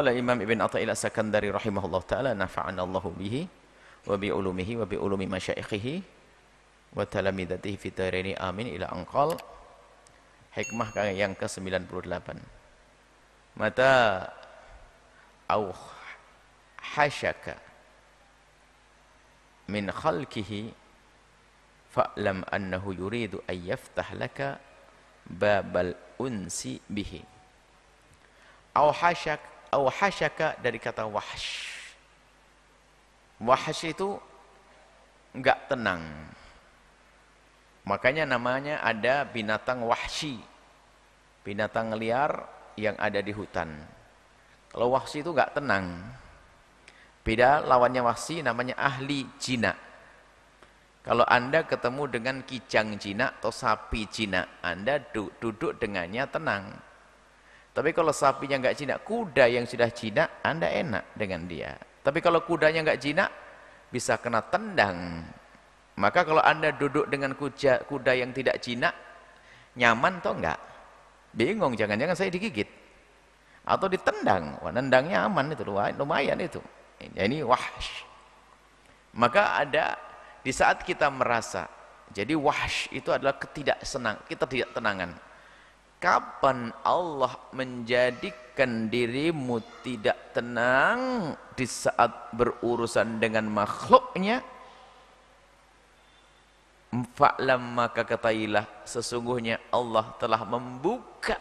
Qala Imam Ibn Athaillah Sakandari rahimahullah ta'ala nafa'ana Allahu bihi wa bi ulumihi wa bi ulumi masyaikhihi wa talamidatihi fi daraini amin ila anqal. Hikmah yang ke-98. Mata au hasyaka min khalqihi fa'lam annahu yuridu an yaftah laka babal unsi bihi. Au hasyaka dari kata wahsh. Wahsh itu enggak tenang. Makanya namanya ada binatang wahsy, binatang liar yang ada di hutan. Kalau wahsy itu enggak tenang. Beda lawannya wahsy namanya ahli jinak. Kalau Anda ketemu dengan kijang jinak atau sapi jinak, Anda duduk dengannya tenang. Tapi kalau sapinya enggak jinak, kuda yang sudah jinak, Anda enak dengan dia. Tapi kalau kudanya enggak jinak, bisa kena tendang. Maka kalau Anda duduk dengan kuda yang tidak jinak, nyaman atau enggak? Bingung, jangan-jangan saya digigit. Atau ditendang. Wah, nendangnya aman itu, lumayan itu. Ini wahsh. Maka ada di saat kita merasa, jadi wahsh itu adalah kita tidak tenangan. Kapan Allah menjadikan dirimu tidak tenang di saat berurusan dengan makhluknya? Fa'lam, maka katailah sesungguhnya Allah telah membuka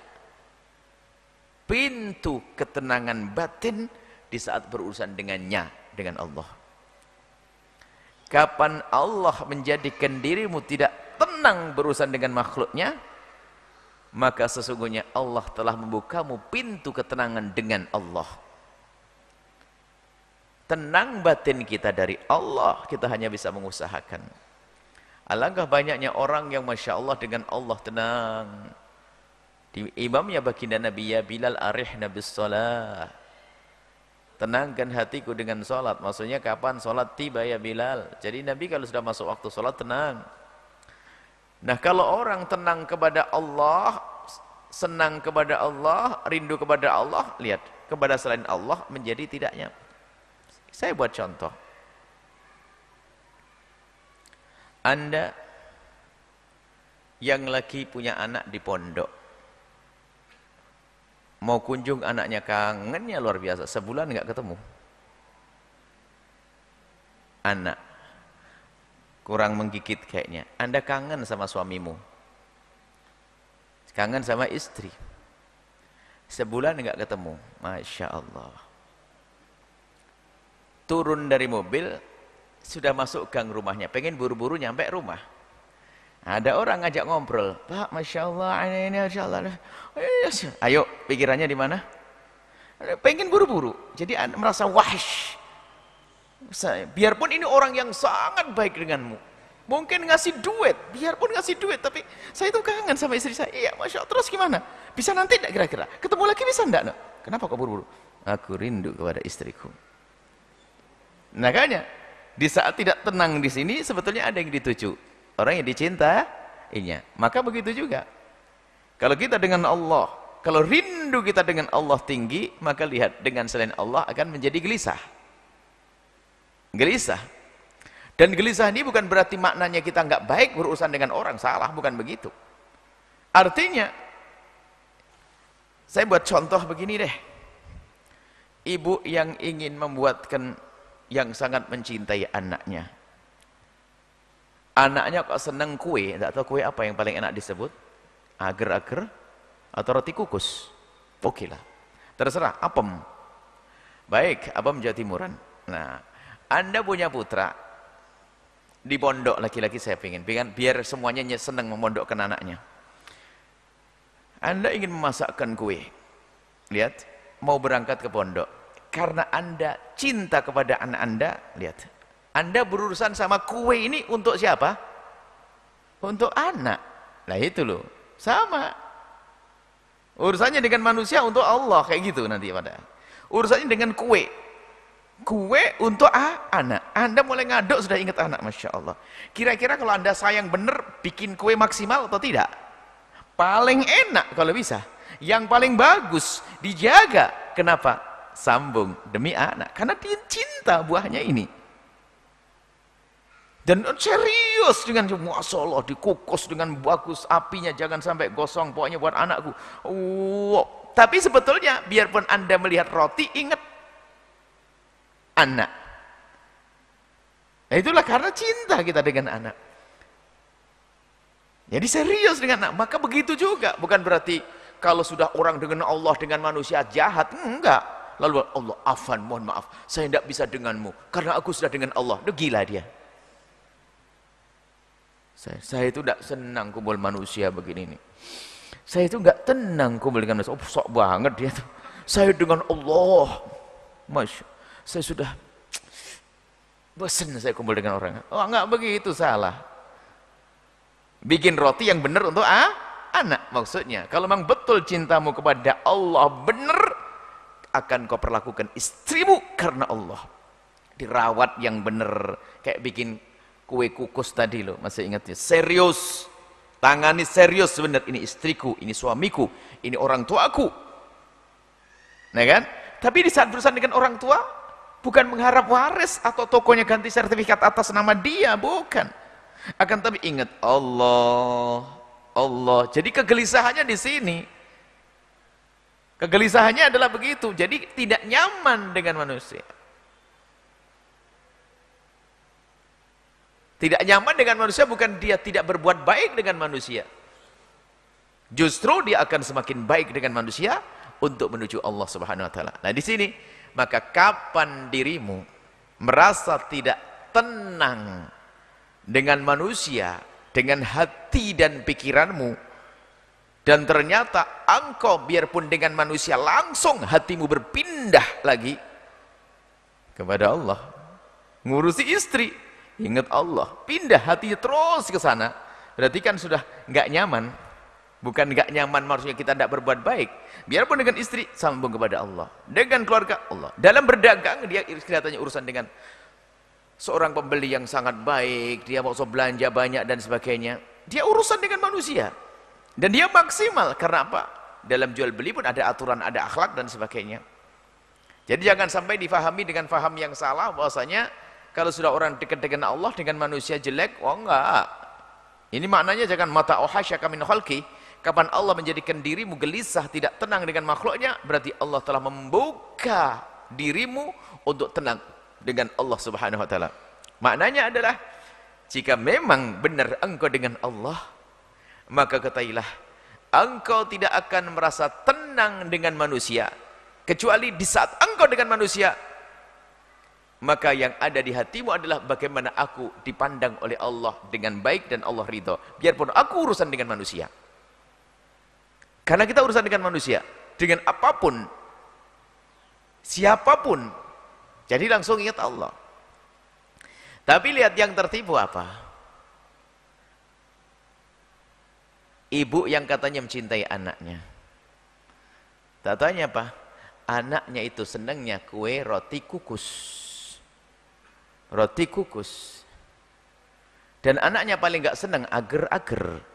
pintu ketenangan batin di saat berurusan dengannya, dengan Allah. Kapan Allah menjadikan dirimu tidak tenang berurusan dengan makhluknya, maka sesungguhnya Allah telah membukamu pintu ketenangan dengan Allah. Tenang batin kita dari Allah, kita hanya bisa mengusahakan. Alangkah banyaknya orang yang Masya Allah dengan Allah tenang. Imamnya baginda Nabi, ya Bilal arihna bis salah, tenangkan hatiku dengan sholat. Maksudnya kapan sholat tiba ya Bilal. Jadi Nabi kalau sudah masuk waktu sholat tenang. Nah kalau orang tenang kepada Allah, senang kepada Allah, rindu kepada Allah, lihat kepada selain Allah menjadi tidaknya. Saya buat contoh. Anda yang lagi punya anak di pondok, mau kunjung anaknya, kangennya luar biasa, sebulan nggak ketemu. Anak kurang menggigit kayaknya. Anda kangen sama suamimu, kangen sama istri, sebulan nggak ketemu. Masya Allah. Turun dari mobil, sudah masuk gang rumahnya, pengen buru-buru nyampe rumah. Ada orang ngajak ngobrol, Pak, Masya Allah, ini Masya Allah. Ayo, pikirannya di mana? Pengen buru-buru, jadi merasa wahsh. Biarpun ini orang yang sangat baik denganmu, mungkin ngasih duit, biarpun ngasih duit, tapi saya itu kangen sama istri saya. Iya, Masya Allah, terus gimana? Bisa nanti enggak kira-kira? Ketemu lagi bisa enggak? Kenapa kok buru-buru? Aku rindu kepada istriku. Makanya di saat tidak tenang di sini sebetulnya ada yang dituju, orang yang dicintainya. Maka begitu juga kalau kita dengan Allah, kalau rindu kita dengan Allah tinggi, maka lihat dengan selain Allah akan menjadi gelisah. Dan gelisah ini bukan berarti maknanya kita nggak baik berurusan dengan orang, salah, bukan begitu. Artinya saya buat contoh begini deh. Ibu yang ingin membuatkan, yang sangat mencintai anaknya. Anaknya kok seneng kue, tidak tahu kue apa yang paling enak disebut? Agar-agar atau roti kukus? Oke lah, terserah, apem. Baik, apem Jawa Timuran. Nah, Anda punya putra di pondok laki-laki, saya pengen biar semuanya seneng memondokkan anaknya. Anda ingin memasakkan kue, lihat, mau berangkat ke pondok. Karena Anda cinta kepada anak Anda, lihat, Anda berurusan sama kue ini untuk siapa? Untuk anak. Nah itu loh, sama. Urusannya dengan manusia untuk Allah, kayak gitu nanti pada. Urusannya dengan kue. Kue untuk anak. Anda mulai ngaduk sudah ingat anak, Masya Allah. Kira-kira kalau Anda sayang bener, bikin kue maksimal atau tidak? Paling enak kalau bisa. Yang paling bagus, dijaga. Kenapa? sambung demi anak, karena dia cinta buahnya ini. Dan serius dengan Masya Allah, dikukus dengan bagus apinya, jangan sampai gosong, pokoknya buat anakku. Tapi sebetulnya biarpun Anda melihat roti, ingat anak. Nah, itulah karena cinta kita dengan anak. Jadi serius dengan anak. Maka begitu juga, bukan berarti kalau sudah orang dengan Allah, dengan manusia jahat, enggak. Lalu Allah, afan, mohon maaf, saya tidak bisa denganmu karena aku sudah dengan Allah. Itu gila dia. Saya itu tidak senang kumpul manusia begini nih. Saya itu enggak tenang kumpul dengan manusia. Oh, sok banget dia tuh. Saya dengan Allah. Masya, saya sudah bosan saya kumpul dengan orang. Oh, enggak begitu, salah. Bikin roti yang benar untuk anak maksudnya. Kalau memang betul cintamu kepada Allah benar, akan kau perlakukan istrimu karena Allah. Dirawat yang benar, kayak bikin kue kukus tadi loh, masih ingat ya? Serius, tangani serius benar, ini istriku, ini suamiku, ini orang tuaku. Nah kan? Tapi di saat berurusan dengan orang tua, bukan mengharap waris atau tokonya ganti sertifikat atas nama dia, bukan. Akan tapi ingat Allah, Allah. Jadi kegelisahannya di sini. Kegelisahannya adalah begitu. Jadi tidak nyaman dengan manusia. Tidak nyaman dengan manusia bukan dia tidak berbuat baik dengan manusia. Justru dia akan semakin baik dengan manusia untuk menuju Allah Subhanahu wa taala. Nah, di sini maka kapan dirimu merasa tidak tenang dengan manusia, dengan hati dan pikiranmu, dan ternyata engkau biarpun dengan manusia langsung hatimu berpindah lagi kepada Allah, ngurusi istri, ingat Allah, pindah hatinya terus ke sana, berarti kan sudah nggak nyaman. Bukan nggak nyaman maksudnya kita tidak berbuat baik. Biarpun dengan istri sambung kepada Allah, dengan keluarga Allah. Dalam berdagang dia kelihatannya urusan dengan seorang pembeli yang sangat baik, dia mau belanja banyak dan sebagainya. Dia urusan dengan manusia. Dan dia maksimal karena apa? Dalam jual beli pun ada aturan, ada akhlak dan sebagainya. Jadi jangan sampai difahami dengan faham yang salah bahwasanya kalau sudah orang dekat dengan Allah, dengan manusia jelek, oh enggak. Ini maknanya jangan mata ohasyaka min khalqi. Kapan Allah menjadikan dirimu gelisah, tidak tenang dengan makhluknya, berarti Allah telah membuka dirimu untuk tenang dengan Allah Subhanahu wa taala. Maknanya adalah jika memang benar engkau dengan Allah, maka ketahuilah engkau tidak akan merasa tenang dengan manusia kecuali di saat engkau dengan manusia, maka yang ada di hatimu adalah bagaimana aku dipandang oleh Allah dengan baik dan Allah ridho, biarpun aku urusan dengan manusia. Karena kita urusan dengan manusia, dengan apapun, siapapun, jadi langsung ingat Allah. Tapi lihat yang tertipu apa? Ibu yang katanya mencintai anaknya. Tak tanya apa? Anaknya itu senangnya kue roti kukus. Roti kukus. Dan anaknya paling gak senang agar-agar.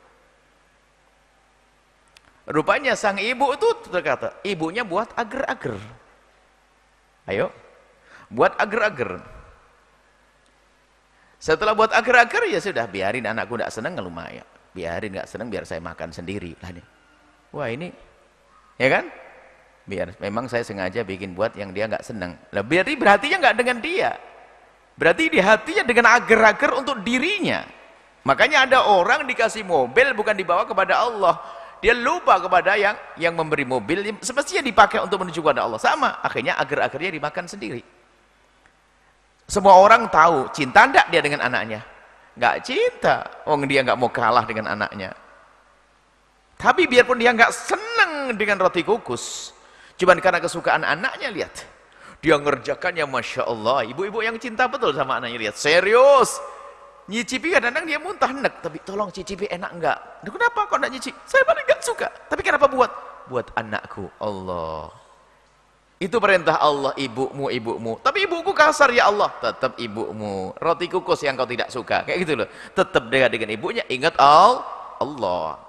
Rupanya sang ibu itu terkata, ibunya buat agar-agar. Ayo, buat agar-agar. Setelah buat agar-agar, ya sudah, biarin anakku tidak senang, lumayan. Biarin nggak senang, biar saya makan sendiri. Wah ini, ya kan? Biar memang saya sengaja bikin buat yang dia nggak senang. Lah berarti berhatinya nggak dengan dia. Berarti di hatinya dengan agar-agar untuk dirinya. Makanya ada orang dikasih mobil bukan dibawa kepada Allah. Dia lupa kepada yang memberi mobil, semestinya dipakai untuk menuju kepada Allah. Sama, akhirnya agar-agarnya dimakan sendiri. Semua orang tahu, cinta enggak dia dengan anaknya? Enggak cinta, dia enggak mau kalah dengan anaknya. Tapi biarpun dia enggak senang dengan roti kukus, cuman karena kesukaan anaknya, lihat. Dia ngerjakannya, Masya Allah. Ibu-ibu yang cinta betul sama anaknya, lihat. Serius. Nyicipi kadang-kadang dia muntah, nek, tapi tolong cicipi enak enggak? Kenapa kok enggak nyicip? Saya paling enggak suka. Tapi kenapa buat? Buat anakku, Allah. Itu perintah Allah, ibumu. Tapi ibuku kasar ya Allah, tetap ibumu. Roti kukus yang kau tidak suka, kayak gitu loh. Tetap dengan ibunya, ingat Allah.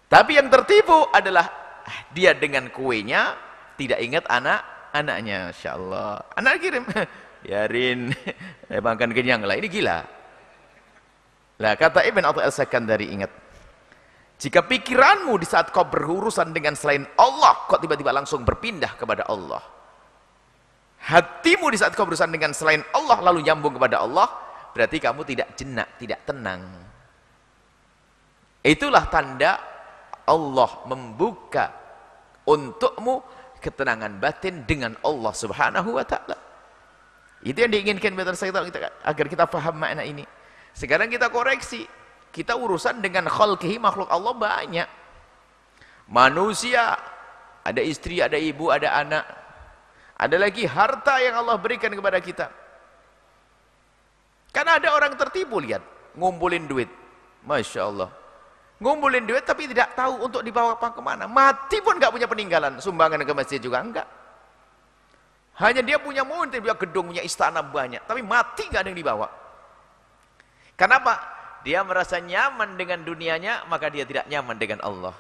Tapi yang tertipu adalah dia dengan kuenya, tidak ingat anak-anaknya. Masya Allah. Anak kirim, biarin, makan kenyang lah. Ini gila. Lah kata Ibn Athaillah-Sakandari, ingat, jika pikiranmu di saat kau berurusan dengan selain Allah, kok tiba-tiba langsung berpindah kepada Allah. Hatimu di saat kau berurusan dengan selain Allah lalu nyambung kepada Allah, berarti kamu tidak jenak, tidak tenang. Itulah tanda Allah membuka untukmu ketenangan batin dengan Allah Subhanahu wa ta'ala. Itu yang diinginkan agar kita paham makna ini. Sekarang kita koreksi, kita urusan dengan khalqihi, makhluk Allah banyak. Manusia, ada istri, ada ibu, ada anak. Ada lagi harta yang Allah berikan kepada kita. Karena ada orang tertipu, lihat, ngumpulin duit. Masya Allah. Ngumpulin duit tapi tidak tahu untuk dibawa kemana. Mati pun nggak punya peninggalan. Sumbangan ke masjid juga enggak. Hanya dia punya mobil, punya gedung, punya istana banyak. Tapi mati nggak ada yang dibawa. Kenapa? Dia merasa nyaman dengan dunianya, maka dia tidak nyaman dengan Allah.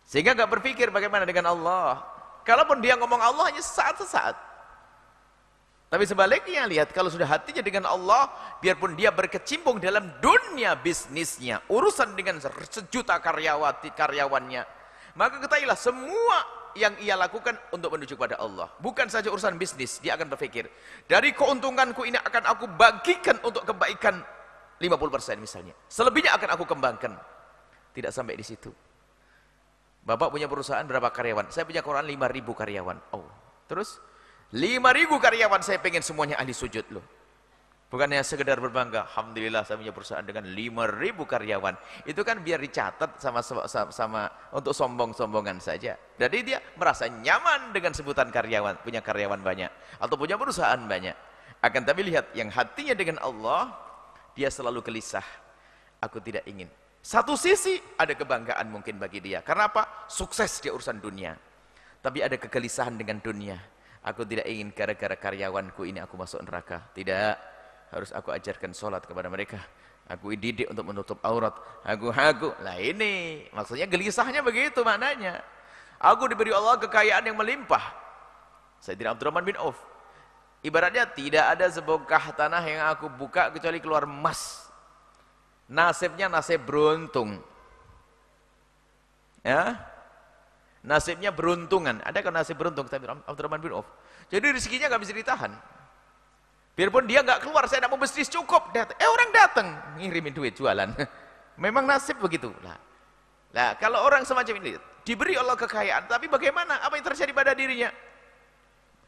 Sehingga nggak berpikir bagaimana dengan Allah. Kalaupun dia ngomong Allah hanya sesaat-sesaat. Tapi sebaliknya, lihat, kalau sudah hatinya dengan Allah, biarpun dia berkecimpung dalam dunia bisnisnya, urusan dengan sejuta karyawannya, maka ketahuilah semua yang ia lakukan untuk menuju kepada Allah. Bukan saja urusan bisnis, dia akan berpikir, dari keuntunganku ini akan aku bagikan untuk kebaikan 50% misalnya. Selebihnya akan aku kembangkan. Tidak sampai di situ. Bapak punya perusahaan berapa karyawan? Saya punya perusahaan 5.000 karyawan. Oh, terus 5.000 karyawan saya pengen semuanya ahli sujud loh. Bukannya sekedar berbangga, alhamdulillah saya punya perusahaan dengan 5.000 karyawan. Itu kan biar dicatat sama untuk sombong-sombongan saja. Jadi dia merasa nyaman dengan sebutan karyawan, punya karyawan banyak atau punya perusahaan banyak. Akan tapi lihat, yang hatinya dengan Allah, dia selalu gelisah. Aku tidak ingin. Satu sisi ada kebanggaan mungkin bagi dia. Karena apa? Sukses di urusan dunia. Tapi ada kegelisahan dengan dunia. Aku tidak ingin gara-gara karyawanku ini aku masuk neraka. Tidak. Harus aku ajarkan sholat kepada mereka. Aku didik untuk menutup aurat. Aku. Lah ini. Maksudnya gelisahnya begitu maknanya. Aku diberi Allah kekayaan yang melimpah. Sayyidina Abdurrahman bin Auf. Ibaratnya tidak ada sebongkah tanah yang aku buka kecuali keluar emas. Nasibnya nasib beruntung. Ya. Nasibnya beruntungan. Ada kan nasib beruntung Abdurrahman bin Auf. Jadi rezekinya nggak bisa ditahan. Biarpun dia nggak keluar, saya tidak mau bisnis cukup. Orang datang ngirimin duit jualan. Memang nasib begitu. Nah, kalau orang semacam ini diberi Allah kekayaan, tapi bagaimana? Apa yang terjadi pada dirinya?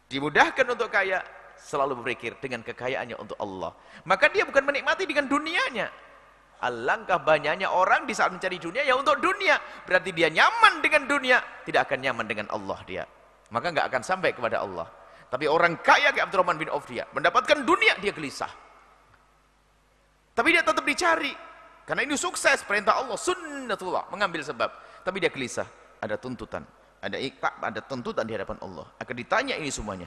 Dimudahkan untuk kaya, selalu berpikir dengan kekayaannya untuk Allah. Maka dia bukan menikmati dengan dunianya. Alangkah banyaknya orang di saat mencari dunia ya untuk dunia. Berarti dia nyaman dengan dunia, tidak akan nyaman dengan Allah dia. Maka nggak akan sampai kepada Allah. Tapi orang kaya kayak Abdurrahman bin Auf, dia mendapatkan dunia, dia gelisah. Tapi dia tetap dicari. Karena ini sukses, perintah Allah, sunnatullah, mengambil sebab. Tapi dia gelisah, ada tuntutan. Ada tuntutan di hadapan Allah. Akan ditanya ini semuanya.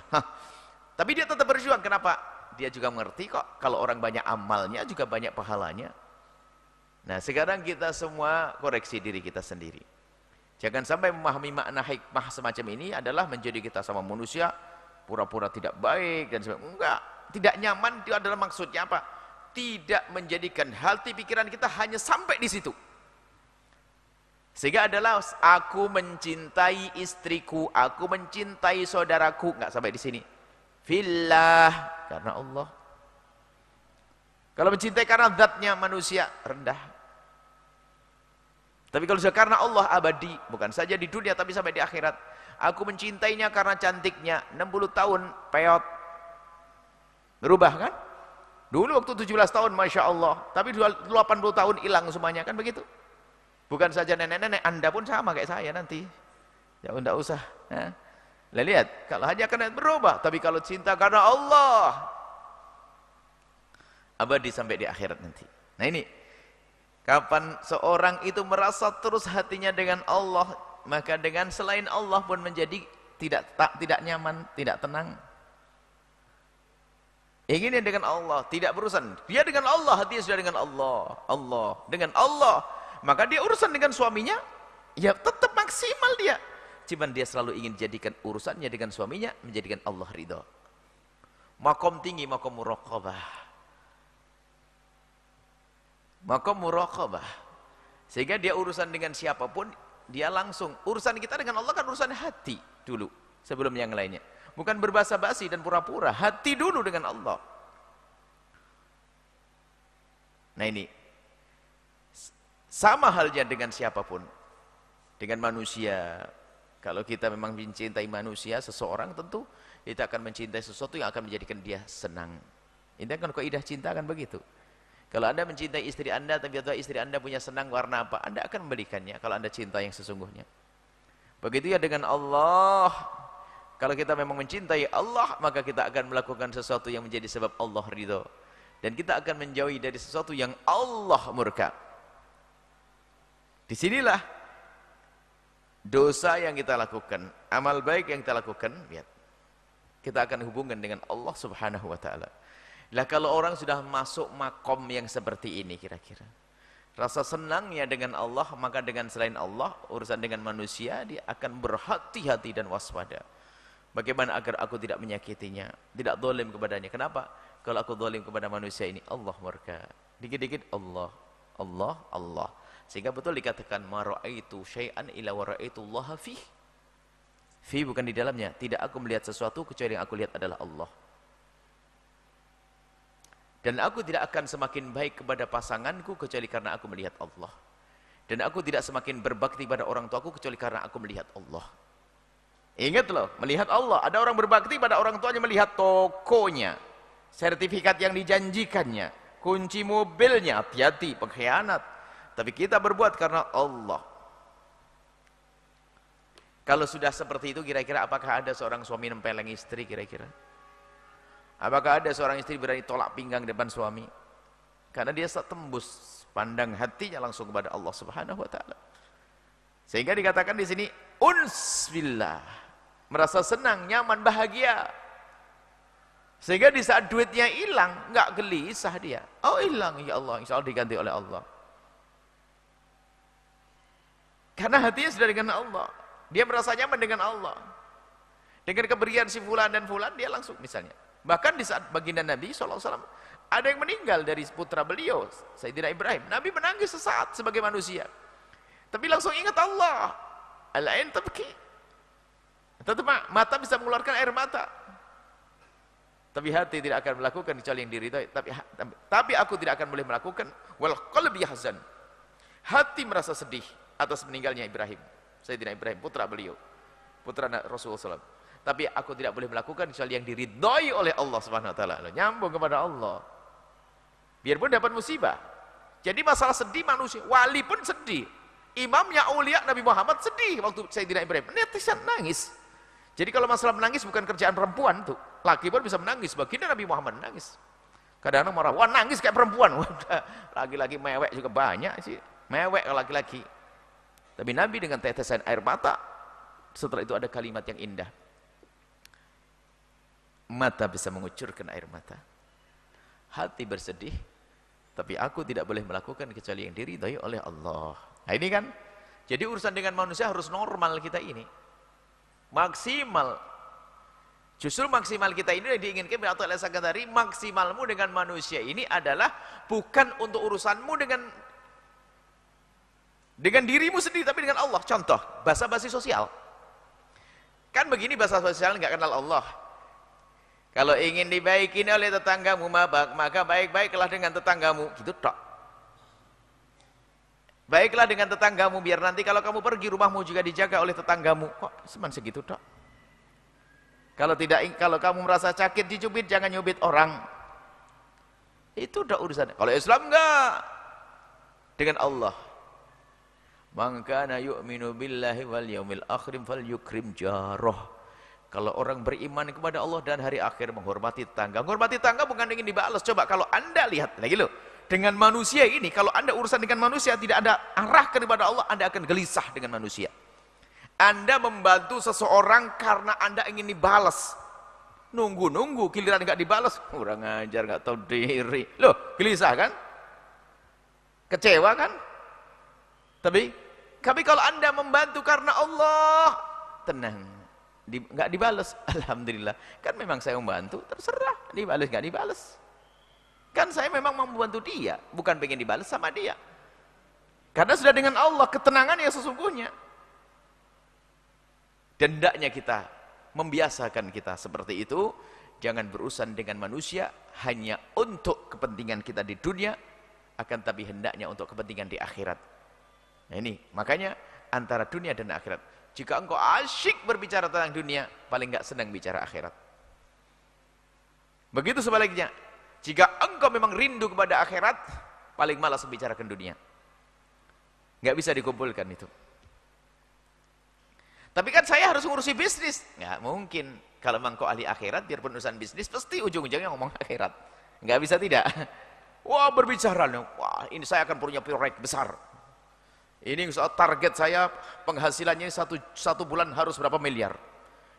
Tapi dia tetap berjuang, kenapa? Dia juga mengerti kok, kalau orang banyak amalnya, juga banyak pahalanya. Nah sekarang kita semua koreksi diri kita sendiri. Jangan sampai memahami makna hikmah semacam ini adalah menjadi kita sama manusia pura-pura tidak baik dan sebagainya. Enggak, tidak nyaman itu adalah maksudnya apa? Tidak menjadikan hati pikiran kita hanya sampai di situ. Sehingga adalah aku mencintai istriku, aku mencintai saudaraku, enggak sampai di sini. Fillah, karena Allah. Kalau mencintai karena zatnya manusia rendah. Tapi kalau sudah karena Allah abadi, bukan saja di dunia tapi sampai di akhirat. Aku mencintainya karena cantiknya. 60 tahun peot. Berubah kan? Dulu waktu 17 tahun Masya Allah. Tapi 80 tahun hilang semuanya kan begitu. Bukan saja nenek-nenek, Anda pun sama kayak saya nanti. Ya enggak usah. Ya. Lihat, kalau hanya karena berubah. Tapi kalau cinta karena Allah, abadi sampai di akhirat nanti. Nah ini, kapan seorang itu merasa terus hatinya dengan Allah, maka dengan selain Allah pun menjadi tidak nyaman, tidak tenang. Inginnya dengan Allah, tidak berurusan. Dia dengan Allah, hatinya sudah dengan Allah. Dengan Allah. Maka dia urusan dengan suaminya, ya tetap maksimal dia. cuman dia selalu ingin jadikan urusannya dengan suaminya menjadikan Allah ridho. Makom tinggi, makom muraqabah. Makom muraqabah. Sehingga dia urusan dengan siapapun, dia langsung. Urusan kita dengan Allah kan urusan hati dulu, sebelum yang lainnya. Bukan berbasa-basi dan pura-pura, hati dulu dengan Allah. Nah ini, sama halnya dengan siapapun. Dengan manusia. Kalau kita memang mencintai manusia, seseorang tentu kita akan mencintai sesuatu yang akan menjadikan dia senang. Ini kan kaidah cinta kan begitu. Kalau Anda mencintai istri Anda, tapi istri Anda punya senang warna apa, Anda akan memberikannya kalau Anda cinta yang sesungguhnya. Begitu ya dengan Allah. Kalau kita memang mencintai Allah, maka kita akan melakukan sesuatu yang menjadi sebab Allah ridho. Dan kita akan menjauhi dari sesuatu yang Allah murka. Disinilah dosa yang kita lakukan, amal baik yang kita lakukan, lihat, kita akan hubungkan dengan Allah subhanahu wa ta'ala. Lah kalau orang sudah masuk makom yang seperti ini kira-kira, rasa senangnya dengan Allah, maka dengan selain Allah, urusan dengan manusia, dia akan berhati-hati dan waspada. Bagaimana agar aku tidak menyakitinya, tidak zalim kepadanya. Kenapa? Kalau aku zalim kepada manusia ini, Allah murka. Dikit-dikit Allah, Allah, Allah. Sehingga betul dikatakan ma ra'aitu syai'an illa wa ra'aitu Allah fih. Fi bukan di dalamnya, tidak aku melihat sesuatu kecuali yang aku lihat adalah Allah. Dan aku tidak akan semakin baik kepada pasanganku kecuali karena aku melihat Allah. Dan aku tidak semakin berbakti pada orang tuaku kecuali karena aku melihat Allah. Ingat loh, melihat Allah. Ada orang berbakti pada orang tuanya melihat tokonya, sertifikat yang dijanjikannya, kunci mobilnya, hati-hati, pengkhianat. Tapi kita berbuat karena Allah. Kalau sudah seperti itu, kira-kira apakah ada seorang suami nempeleng istri kira-kira? Apakah ada seorang istri berani tolak pinggang depan suami? Karena dia tembus pandang hatinya langsung kepada Allah subhanahu wa ta'ala. Sehingga dikatakan di sini, uns billah. Merasa senang, nyaman, bahagia. Sehingga di saat duitnya hilang, nggak gelisah dia. Oh hilang, ya Allah, insya Allah diganti oleh Allah. Karena hatinya sudah dengan Allah. Dia merasa nyaman dengan Allah. Dengan keberian si fulan dan fulan, dia langsung misalnya. Bahkan di saat baginda Nabi SAW, ada yang meninggal dari putra beliau, Sayyidina Ibrahim. Nabi menangis sesaat sebagai manusia. Tapi langsung ingat Allah. Al-ain tabki. Tetap mata bisa mengeluarkan air mata. Tapi hati tidak akan melakukan kecuali yang diridhai. Tapi aku tidak akan boleh melakukan. Wal qalbi hazan. Hati merasa sedih atas meninggalnya Ibrahim, Sayyidina Ibrahim, putra beliau, putra Rasulullah SAW. Tapi aku tidak boleh melakukan kecuali yang diridhai oleh Allah Subhanahu Wa Taala. Nyambung kepada Allah. Biarpun dapat musibah. Jadi masalah sedih manusia, wali pun sedih. Imamnya aulia Nabi Muhammad sedih waktu Sayyidina Ibrahim, netizen nangis. Jadi kalau masalah menangis bukan kerjaan perempuan tuh. Laki pun bisa menangis, baginda Nabi Muhammad nangis. Kadang-kadang marah, wah nangis kayak perempuan. Laki-laki mewek juga banyak sih, mewek laki-laki. Tapi Nabi dengan tetesan air mata, setelah itu ada kalimat yang indah. Mata bisa mengucurkan air mata. Hati bersedih, tapi aku tidak boleh melakukan kecuali yang diridhai oleh Allah. Nah ini kan, jadi urusan dengan manusia harus normal kita ini. Maksimal. Justru maksimal kita ini yang diinginkan atau oleh Sakandari, maksimalmu dengan manusia ini adalah bukan untuk urusanmu dengan dirimu sendiri, tapi dengan Allah. Contoh, basa-basi sosial. Kan begini bahasa sosial, nggak kenal Allah. Kalau ingin dibaikin oleh tetanggamu, maka baik-baiklah dengan tetanggamu. Gitu tok. Baiklah dengan tetanggamu, biar nanti kalau kamu pergi, rumahmu juga dijaga oleh tetanggamu. Kok cuman segitu tok? Kalau kamu merasa sakit dicubit, jangan nyubit orang. Itu udah urusan. Kalau Islam enggak. Dengan Allah. Man kana yu'minu billahi wal yaumil akhir falyukrim jarah. Kalau orang beriman kepada Allah dan hari akhir, menghormati tetangga. Menghormati tetangga bukan ingin dibalas. Coba kalau Anda lihat lagi loh, dengan manusia ini, kalau Anda urusan dengan manusia tidak ada arah kepada Allah, Anda akan gelisah dengan manusia. Anda membantu seseorang karena Anda ingin dibalas. Nunggu-nunggu giliran enggak dibalas, kurang ajar, enggak tahu diri. Loh, gelisah kan? Kecewa kan? Tapi kalau Anda membantu karena Allah, tenang. Nggak dibalas, alhamdulillah. Kan memang saya membantu, terserah dibalas nggak dibalas. Kan saya memang mau membantu dia, bukan pengen dibalas sama dia. Karena sudah dengan Allah, ketenangan yang sesungguhnya. Dan hendaknya kita membiasakan kita seperti itu. Jangan berurusan dengan manusia hanya untuk kepentingan kita di dunia, akan tapi hendaknya untuk kepentingan di akhirat. Nah ini, makanya antara dunia dan akhirat. Jika engkau asyik berbicara tentang dunia, paling enggak senang bicara akhirat. Begitu sebaliknya, jika engkau memang rindu kepada akhirat, paling malas membicarakan dunia. Enggak bisa dikumpulkan itu. Tapi kan saya harus ngurusi bisnis. Enggak mungkin. Kalau memang kau ahli akhirat, biarpun urusan bisnis, pasti ujung-ujungnya ngomong akhirat. Enggak bisa tidak. Wah berbicara, wah ini saya akan punya proyek besar. Ini target saya penghasilannya satu bulan harus berapa miliar.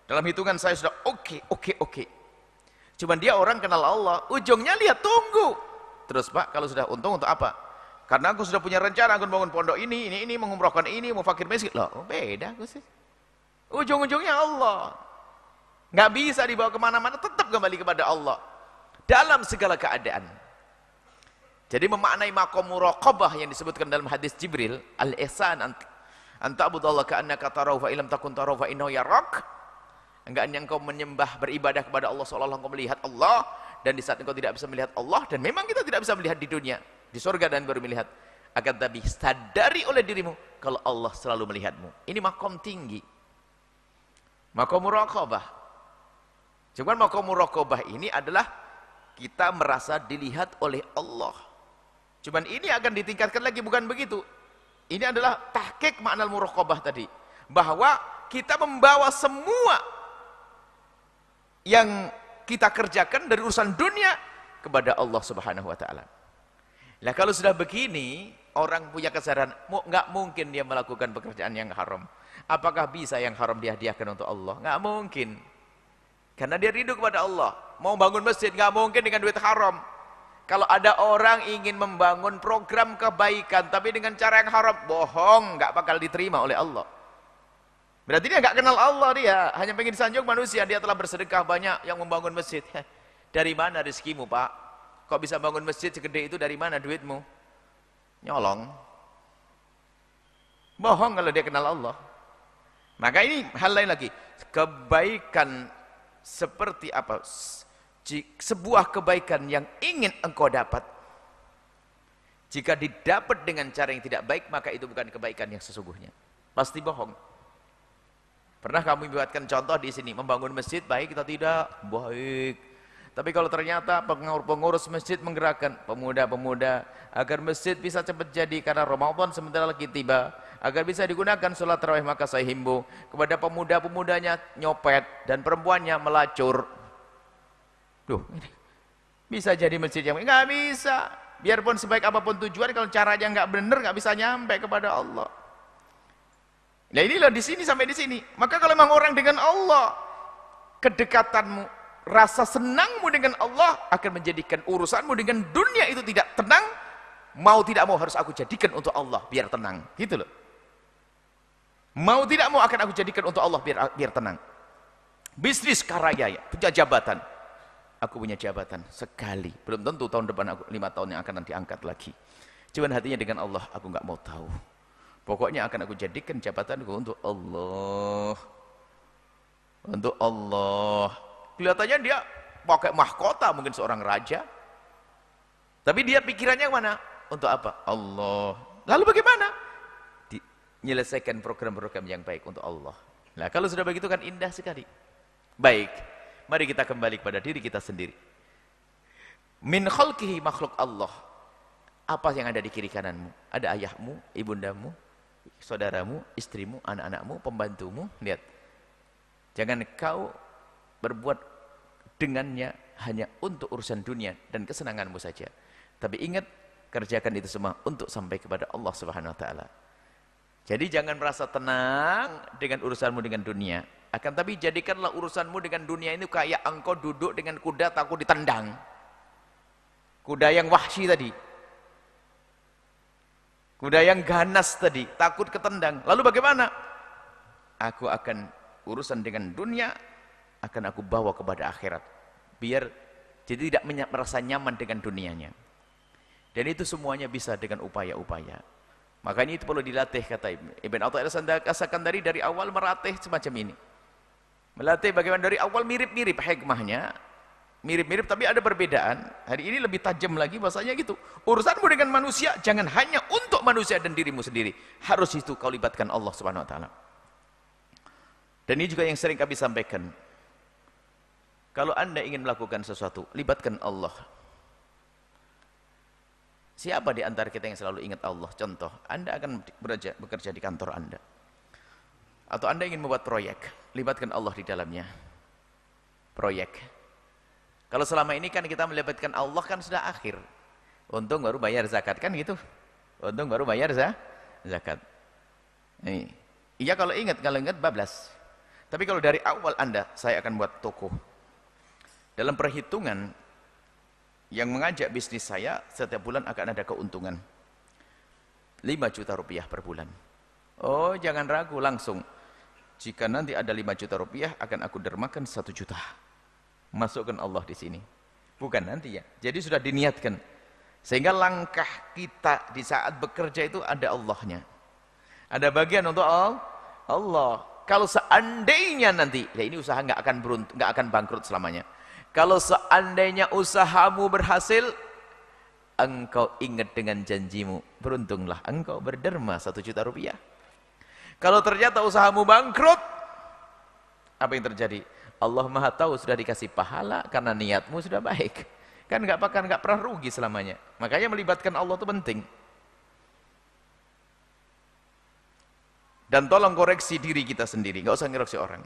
Dalam hitungan saya sudah oke. Cuman dia orang kenal Allah, ujungnya lihat tunggu. Terus Pak, kalau sudah untung untuk apa? Karena aku sudah punya rencana, aku bangun pondok ini, mengumrohkan ini, mau fakir miskin. Loh, beda aku sih. Ujung-ujungnya Allah. Nggak bisa dibawa kemana-mana, tetap kembali kepada Allah. Dalam segala keadaan. Jadi memaknai maqam muraqabah yang disebutkan dalam hadis Jibril, al-ihsan anta abudallah ka'annaka tarahu fa illam takun tarahu fa innahu yarak. Enggaknya engkau menyembah beribadah kepada Allah seolah-olah engkau melihat Allah, dan di saat engkau tidak bisa melihat Allah, dan memang kita tidak bisa melihat di dunia, di surga dan baru melihat, akan tapi sadari oleh dirimu kalau Allah selalu melihatmu. Ini maqam tinggi, maqam muraqabah. Cuman maqam muraqabah ini adalah kita merasa dilihat oleh Allah. Cuman ini akan ditingkatkan lagi, bukan begitu. Ini adalah tahqiq makna muraqabah tadi, bahwa kita membawa semua yang kita kerjakan dari urusan dunia kepada Allah Subhanahu wa taala. Nah, kalau sudah begini, orang punya kesadaran, nggak mungkin dia melakukan pekerjaan yang haram. Apakah bisa yang haram dihadiahkan untuk Allah? Nggak mungkin. Karena dia rindu kepada Allah. Mau bangun masjid nggak mungkin dengan duit haram. Kalau ada orang ingin membangun program kebaikan tapi dengan cara yang haram, bohong, nggak bakal diterima oleh Allah. Berarti dia nggak kenal Allah, dia hanya pengen disanjung manusia. Dia telah bersedekah banyak yang membangun masjid. Dari mana rezekimu Pak? Kok bisa bangun masjid segede itu, dari mana duitmu? Nyolong. Bohong kalau dia kenal Allah. Maka ini hal lain lagi. Kebaikan seperti apa? Sebuah kebaikan yang ingin engkau dapat, jika didapat dengan cara yang tidak baik, maka itu bukan kebaikan yang sesungguhnya, pasti bohong. Pernah kami buatkan contoh di sini, membangun masjid baik atau tidak? Baik. Tapi kalau ternyata pengurus masjid menggerakkan pemuda-pemuda agar masjid bisa cepat jadi karena Ramadan sebentar lagi tiba, agar bisa digunakan sholat tarawih, maka saya himbau kepada pemuda-pemudanya nyopet dan perempuannya melacur. Duh, ini bisa jadi masjid yang nggak bisa. Biarpun sebaik apapun tujuan, kalau caranya nggak benar, nggak bisa nyampe kepada Allah. Nah ini loh, di sini sampai di sini. Maka kalau memang orang dengan Allah, kedekatanmu, rasa senangmu dengan Allah akan menjadikan urusanmu dengan dunia itu tidak tenang. Mau tidak mau harus aku jadikan untuk Allah biar tenang, gitu loh. Mau tidak mau akan aku jadikan untuk Allah biar tenang. Bisnis karya, punya jabatan. Aku punya jabatan sekali, belum tentu tahun depan aku 5 tahun yang akan nanti angkat lagi. Cuman hatinya dengan Allah, aku nggak mau tahu. Pokoknya akan aku jadikan jabatanku untuk Allah. Untuk Allah. Kelihatannya dia pakai mahkota, mungkin seorang raja. Tapi dia pikirannya mana? Untuk apa? Allah. Lalu bagaimana? Menyelesaikan program-program yang baik untuk Allah. Nah, kalau sudah begitu kan indah sekali. Baik. Mari kita kembali kepada diri kita sendiri. Min khalqihi, makhluk Allah. Apa yang ada di kiri kananmu? Ada ayahmu, ibundamu, saudaramu, istrimu, anak-anakmu, pembantumu. Lihat. Jangan kau berbuat dengannya hanya untuk urusan dunia dan kesenanganmu saja. Tapi ingat, kerjakan itu semua untuk sampai kepada Allah Subhanahu wa taala. Jadi jangan merasa tenang dengan urusanmu dengan dunia. Akan tapi jadikanlah urusanmu dengan dunia ini kayak engkau duduk dengan kuda takut ditendang. Kuda yang wahsy tadi. Kuda yang ganas tadi, takut ketendang. Lalu bagaimana? Aku akan urusan dengan dunia akan aku bawa kepada akhirat. Biar jadi tidak merasa nyaman dengan dunianya. Dan itu semuanya bisa dengan upaya-upaya. Makanya itu perlu dilatih, kata Ibn Athaillah As-Sakandari, dari awal melatih semacam ini. Melatih bagaimana dari awal mirip-mirip hikmahnya, mirip-mirip tapi ada perbedaan. Hari ini lebih tajam lagi bahasanya gitu. Urusanmu dengan manusia jangan hanya untuk manusia dan dirimu sendiri. Harus itu kau libatkan Allah Subhanahu wa taala. Dan ini juga yang sering kami sampaikan. Kalau Anda ingin melakukan sesuatu, libatkan Allah. Siapa di antara kita yang selalu ingat Allah? Contoh, Anda akan bekerja di kantor Anda. Atau Anda ingin membuat proyek, libatkan Allah di dalamnya. Proyek. Kalau selama ini kan kita melibatkan Allah kan sudah akhir. Untung baru bayar zakat, kan gitu. Untung baru bayar zakat. Ini. Iya kalau ingat bablas. Tapi kalau dari awal Anda, saya akan buat toko. Dalam perhitungan yang mengajak bisnis saya, setiap bulan akan ada keuntungan 5 juta rupiah per bulan. Oh, jangan ragu, langsung. Jika nanti ada 5 juta rupiah, akan aku dermakan 1 juta. Masukkan Allah di sini. Bukan nanti ya. Jadi sudah diniatkan. Sehingga langkah kita di saat bekerja itu ada Allahnya. Ada bagian untuk Allah. Kalau seandainya nanti, ya ini usaha nggak akan bangkrut selamanya. Kalau seandainya usahamu berhasil, engkau ingat dengan janjimu, beruntunglah engkau berderma 1 juta rupiah. Kalau ternyata usahamu bangkrut, apa yang terjadi? Allah Maha tahu, sudah dikasih pahala karena niatmu sudah baik. Kan nggak pernah rugi selamanya. Makanya melibatkan Allah itu penting. Dan tolong koreksi diri kita sendiri, nggak usah ngereksi orang.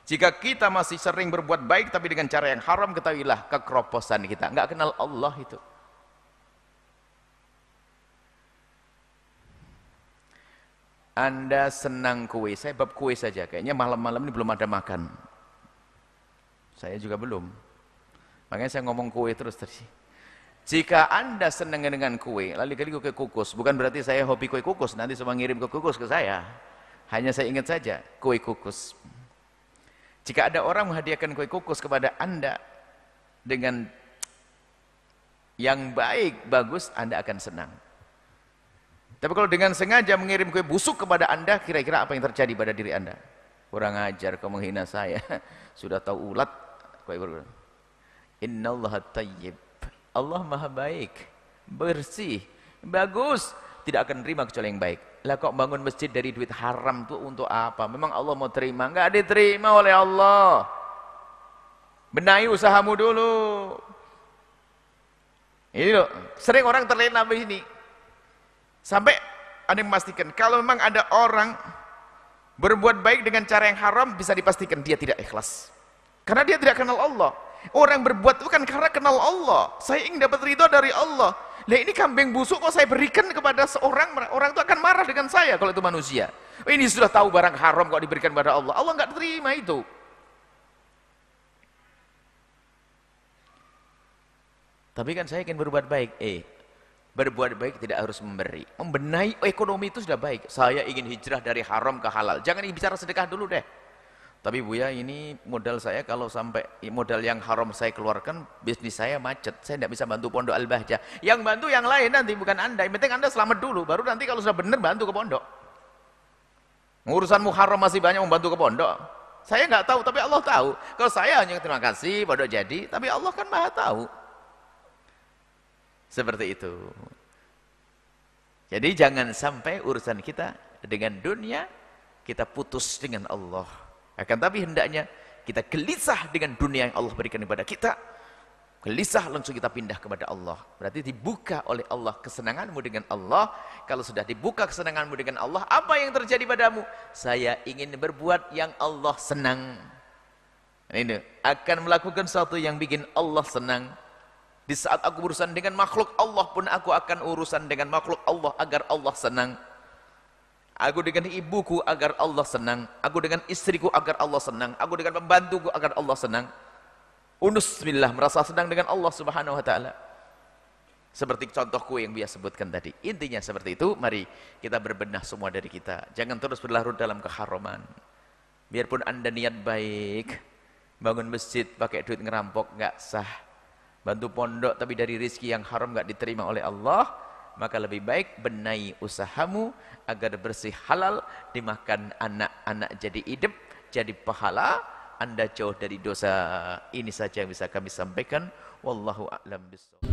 Jika kita masih sering berbuat baik tapi dengan cara yang haram, ketahuilah kekeroposan kita, nggak kenal Allah itu. Anda senang kue, saya bab kue saja, kayaknya malam-malam ini belum ada makan. Saya juga belum. Makanya saya ngomong kue terus tadi. Jika Anda senang dengan kue, lalu kali kue kukus, bukan berarti saya hobi kue kukus, nanti semua ngirim ke kukus ke saya. Hanya saya ingat saja, kue kukus. Jika ada orang menghadiahkan kue kukus kepada Anda dengan yang baik, bagus, Anda akan senang. Tapi kalau dengan sengaja mengirim kue busuk kepada Anda, kira-kira apa yang terjadi pada diri Anda? Kurang ajar, kau menghina saya. Sudah tahu ulat kue buruk. Innallaha tayyib. Allah Maha baik, bersih, bagus, tidak akan terima kecuali yang baik. Lah kok bangun masjid dari duit haram tuh untuk apa? Memang Allah mau terima? Enggak diterima oleh Allah. Benahi usahamu dulu. Ini loh, sering orang terlena begini. Sampai ada yang memastikan kalau memang ada orang berbuat baik dengan cara yang haram, bisa dipastikan dia tidak ikhlas. Karena dia tidak kenal Allah. Orang berbuat itu kan karena kenal Allah. Saya ingin dapat ridho dari Allah. Lah ini kambing busuk kok saya berikan kepada seorang, orang itu akan marah dengan saya kalau itu manusia. Oh, ini sudah tahu barang haram kok diberikan kepada Allah. Allah enggak terima itu. Tapi kan saya ingin berbuat baik. Berbuat baik tidak harus memberi. Membenahi ekonomi itu sudah baik. Saya ingin hijrah dari haram ke halal. Jangan bicara sedekah dulu deh. Tapi Buya, ini modal saya kalau sampai modal yang haram saya keluarkan, bisnis saya macet. Saya tidak bisa bantu pondok Al-Bahjah. Yang bantu yang lain nanti, bukan Anda. Yang penting Anda selamat dulu, baru nanti kalau sudah benar bantu ke pondok. Urusanmu haram masih banyak membantu ke pondok. Saya nggak tahu, tapi Allah tahu. Kalau saya hanya terima kasih, pondok jadi, tapi Allah kan Maha tahu. Seperti itu. Jadi jangan sampai urusan kita dengan dunia, kita putus dengan Allah. Akan tapi hendaknya kita gelisah dengan dunia yang Allah berikan kepada kita. Gelisah langsung kita pindah kepada Allah. Berarti dibuka oleh Allah kesenanganmu dengan Allah. Kalau sudah dibuka kesenanganmu dengan Allah, apa yang terjadi padamu? Saya ingin berbuat yang Allah senang. Ini akan melakukan sesuatu yang bikin Allah senang. Di saat aku berurusan dengan makhluk Allah pun, aku akan urusan dengan makhluk Allah agar Allah senang. Aku dengan ibuku agar Allah senang. Aku dengan istriku agar Allah senang. Aku dengan pembantuku agar Allah senang. Unus billah, merasa senang dengan Allah Subhanahu wa taala. Seperti contoh kue yang Buya sebutkan tadi. Intinya seperti itu. Mari kita berbenah semua dari kita. Jangan terus berlarut dalam keharaman. Biarpun Anda niat baik, bangun masjid pakai duit ngerampok nggak sah. Bantu pondok tapi dari rizki yang haram nggak diterima oleh Allah, maka lebih baik benahi usahamu agar bersih halal, dimakan anak-anak jadi hidup, jadi pahala, Anda jauh dari dosa. Ini saja yang bisa kami sampaikan. Wallahu a'lam bishawab.